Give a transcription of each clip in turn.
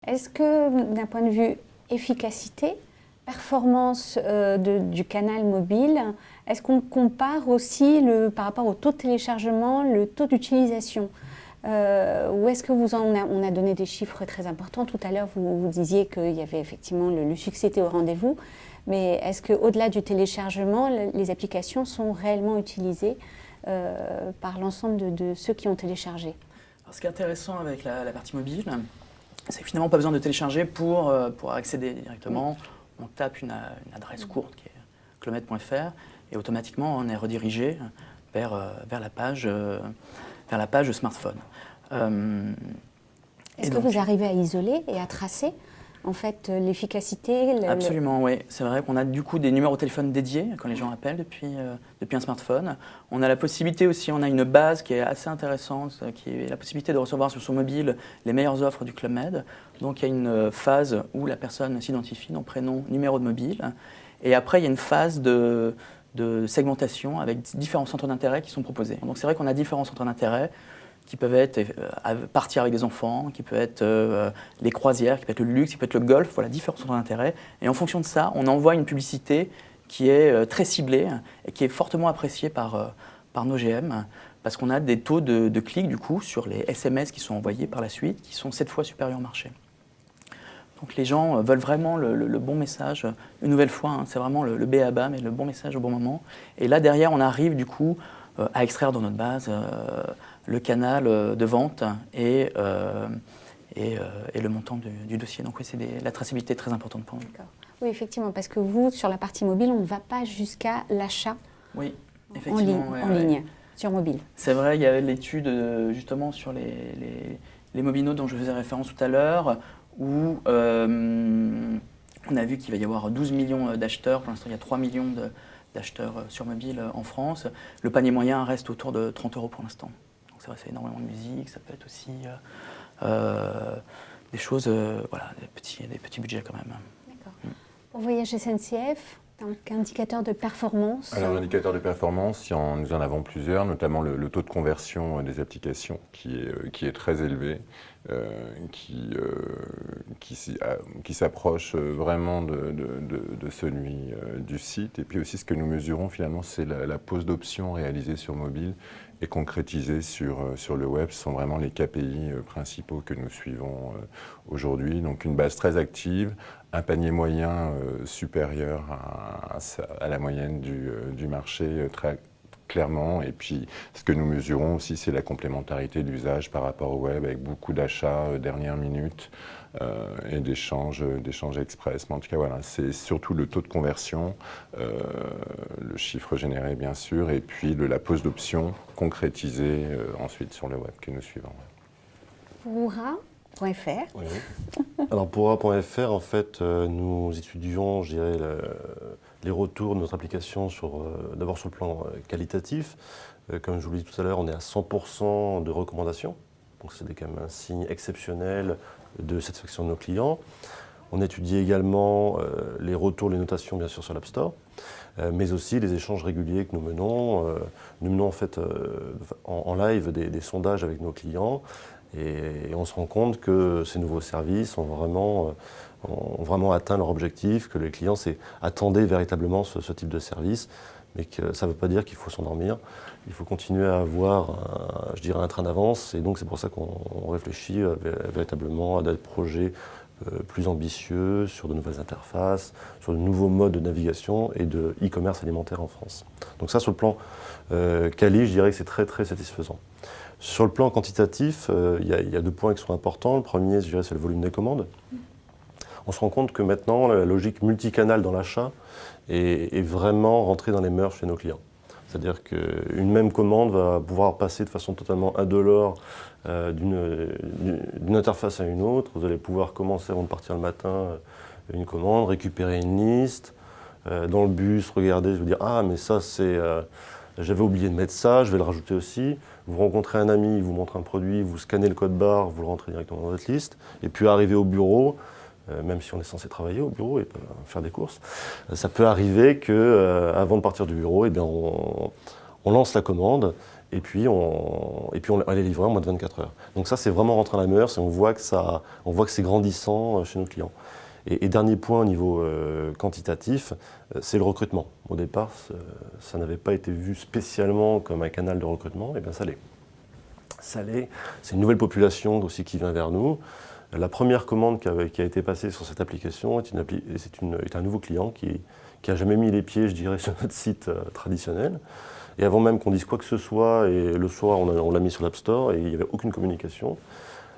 Est-ce que d'un point de vue efficacité, performance du canal mobile, est-ce qu'on compare aussi par rapport au taux de téléchargement, le taux d'utilisation ou est-ce que on a donné des chiffres très importants. Tout à l'heure, vous disiez qu'il y avait effectivement le succès était au rendez-vous. Mais est-ce qu'au-delà du téléchargement, les applications sont réellement utilisées par l'ensemble de ceux qui ont téléchargé? Alors, ce qui est intéressant avec la partie mobile, c'est que finalement pas besoin de télécharger pour accéder directement. Oui. On tape une adresse courte qui est clomède.fr et automatiquement on est redirigé vers la page smartphone. Est-ce que vous arrivez à isoler et à tracer en fait l'efficacité? Absolument, oui. C'est vrai qu'on a du coup des numéros de téléphone dédiés quand les gens appellent depuis un smartphone. On a la possibilité aussi, on a une base qui est assez intéressante, qui est la possibilité de recevoir sur son mobile les meilleures offres du Club Med. Donc il y a une phase où la personne s'identifie, donc prénom, numéro de mobile. Et après, il y a une phase de segmentation avec différents centres d'intérêt qui sont proposés. Donc c'est vrai qu'on a différents centres d'intérêt qui peuvent être partir avec des enfants, qui peuvent être les croisières, qui peut être le luxe, qui peut être le golf, voilà, différents centres d'intérêt. Et en fonction de ça, on envoie une publicité qui est très ciblée et qui est fortement appréciée par nos GM, parce qu'on a des taux de clics du coup sur les SMS qui sont envoyés par la suite, qui sont 7 fois supérieurs au marché. Donc les gens veulent vraiment le bon message, une nouvelle fois, hein, c'est vraiment le B à bas, mais le bon message au bon moment. Et là derrière, on arrive du coup à extraire dans notre base le canal de vente et le montant du dossier. Donc oui, c'est la traçabilité très importante pour nous. Oui, effectivement, parce que vous, sur la partie mobile, on ne va pas jusqu'à l'achat oui, effectivement, en ligne, sur mobile. C'est vrai, il y a l'étude justement sur les mobinos dont je faisais référence tout à l'heure, où on a vu qu'il va y avoir 12 millions d'acheteurs. Pour l'instant, il y a 3 millions d'acheteurs sur mobile en France. Le panier moyen reste autour de 30 € pour l'instant. Donc c'est vrai, c'est énormément de musique, ça peut être aussi des choses, voilà, des petits budgets quand même. D'accord. Pour Voyage SNCF, donc indicateur de performance. Alors l'indicateur de performance, nous en avons plusieurs, notamment le taux de conversion des applications qui est très élevé, qui s'approche vraiment de celui du site. Et puis aussi ce que nous mesurons finalement, c'est la pose d'options réalisée sur mobile et concrétisée sur le web. Ce sont vraiment les KPI principaux que nous suivons aujourd'hui. Donc une base très active, un panier moyen supérieur à la moyenne du marché très clairement. Et puis ce que nous mesurons aussi, c'est la complémentarité d'usage par rapport au web, avec beaucoup d'achats dernière minute et d'échanges express. Mais en tout cas, voilà, c'est surtout le taux de conversion, le chiffre généré bien sûr, et puis la pose d'options concrétisée ensuite sur le web que nous suivons. Pourra.fr. Oui. Alors pourra.fr, en fait, nous étudions, je dirais, les retours de notre application d'abord sur le plan qualitatif. Comme je vous l'ai dit tout à l'heure, on est à 100% de recommandations. Donc c'est quand même un signe exceptionnel de satisfaction de nos clients. On étudie également les retours, les notations bien sûr sur l'App Store, mais aussi les échanges réguliers que nous menons. Nous menons en fait en live des sondages avec nos clients et on se rend compte que ces nouveaux services ont vraiment atteint leur objectif, que les clients attendaient véritablement ce type de service, mais que ça ne veut pas dire qu'il faut s'endormir. Il faut continuer à avoir, un train d'avance, et donc c'est pour ça qu'on réfléchit véritablement à des projets plus ambitieux sur de nouvelles interfaces, sur de nouveaux modes de navigation et de e-commerce alimentaire en France. Donc ça, sur le plan quali, je dirais que c'est très très satisfaisant. Sur le plan quantitatif, il y a 2 points qui sont importants. Le premier, je dirais, c'est le volume des commandes. On se rend compte que maintenant, la logique multicanal dans l'achat est vraiment rentrée dans les mœurs chez nos clients. C'est-à-dire qu'une même commande va pouvoir passer de façon totalement indolore d'une interface à une autre. Vous allez pouvoir commencer avant de partir le matin une commande, récupérer une liste, dans le bus, regarder, je veux dire, ah mais ça c'est... j'avais oublié de mettre ça, je vais le rajouter aussi. Vous rencontrez un ami, il vous montre un produit, vous scannez le code barre, vous le rentrez directement dans votre liste. Et puis arrivé au bureau, même si on est censé travailler au bureau et faire des courses, ça peut arriver qu'avant de partir du bureau, eh bien, on lance la commande Et puis on les livrer en moins de 24 heures. Donc ça, c'est vraiment rentré dans la mœurs et on voit que c'est grandissant chez nos clients. Et dernier point au niveau quantitatif, c'est le recrutement. Au départ, ça n'avait pas été vu spécialement comme un canal de recrutement, et bien ça l'est. Ça l'est. C'est une nouvelle population aussi qui vient vers nous. La première commande qui a été passée sur cette application est un nouveau client qui n'a jamais mis les pieds, je dirais, sur notre site traditionnel. Et avant même qu'on dise quoi que ce soit, et le soir on l'a mis sur l'App Store et il n'y avait aucune communication,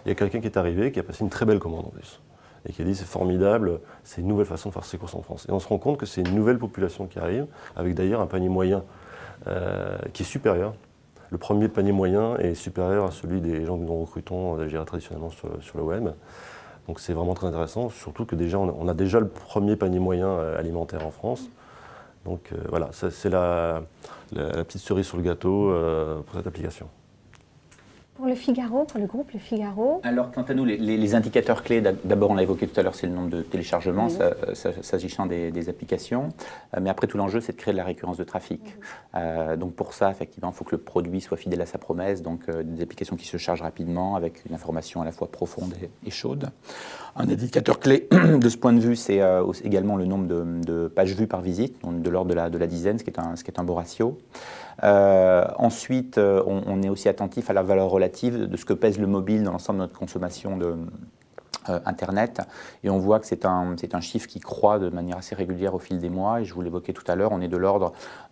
il y a quelqu'un qui est arrivé, qui a passé une très belle commande en plus. Et qui a dit c'est formidable, c'est une nouvelle façon de faire ses courses en France. Et on se rend compte que c'est une nouvelle population qui arrive, avec d'ailleurs un panier moyen qui est supérieur. Le premier panier moyen est supérieur à celui des gens que nous recrutons traditionnellement sur le web. Donc c'est vraiment très intéressant, surtout que déjà on a déjà le premier panier moyen alimentaire en France. Donc voilà, ça, c'est la petite cerise sur le gâteau pour cette application. Pour le Figaro, pour le groupe Le Figaro. Alors, quant à nous, les indicateurs clés, d'abord, on l'a évoqué tout à l'heure, c'est le nombre de téléchargements, s'agissant des applications. Mais après, tout l'enjeu, c'est de créer de la récurrence de trafic. Donc, pour ça, effectivement, il faut que le produit soit fidèle à sa promesse. Donc, des applications qui se chargent rapidement, avec une information à la fois profonde et chaude. Un indicateur clé de ce point de vue, c'est également le nombre de pages vues par visite, donc de l'ordre de la dizaine, ce qui est un beau ratio. Ensuite, on est aussi attentif à la valeur relative de ce que pèse le mobile dans l'ensemble de notre consommation Internet. Et on voit que c'est un chiffre qui croît de manière assez régulière au fil des mois. Et je vous l'évoquais tout à l'heure, on est de l'ordre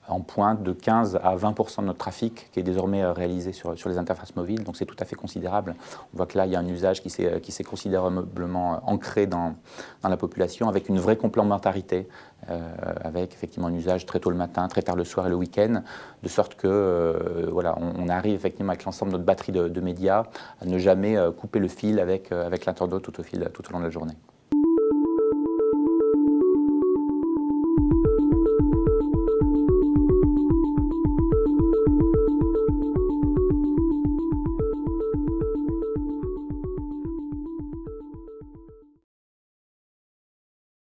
en pointe de 15 à 20% de notre trafic qui est désormais réalisé sur les interfaces mobiles. Donc c'est tout à fait considérable. On voit que là, il y a un usage qui s'est considérablement ancré dans la population avec une vraie complémentarité, avec effectivement un usage très tôt le matin, très tard le soir et le week-end, de sorte que voilà, on arrive effectivement avec l'ensemble de notre batterie de médias à ne jamais couper le fil avec l'internaute tout au long de la journée.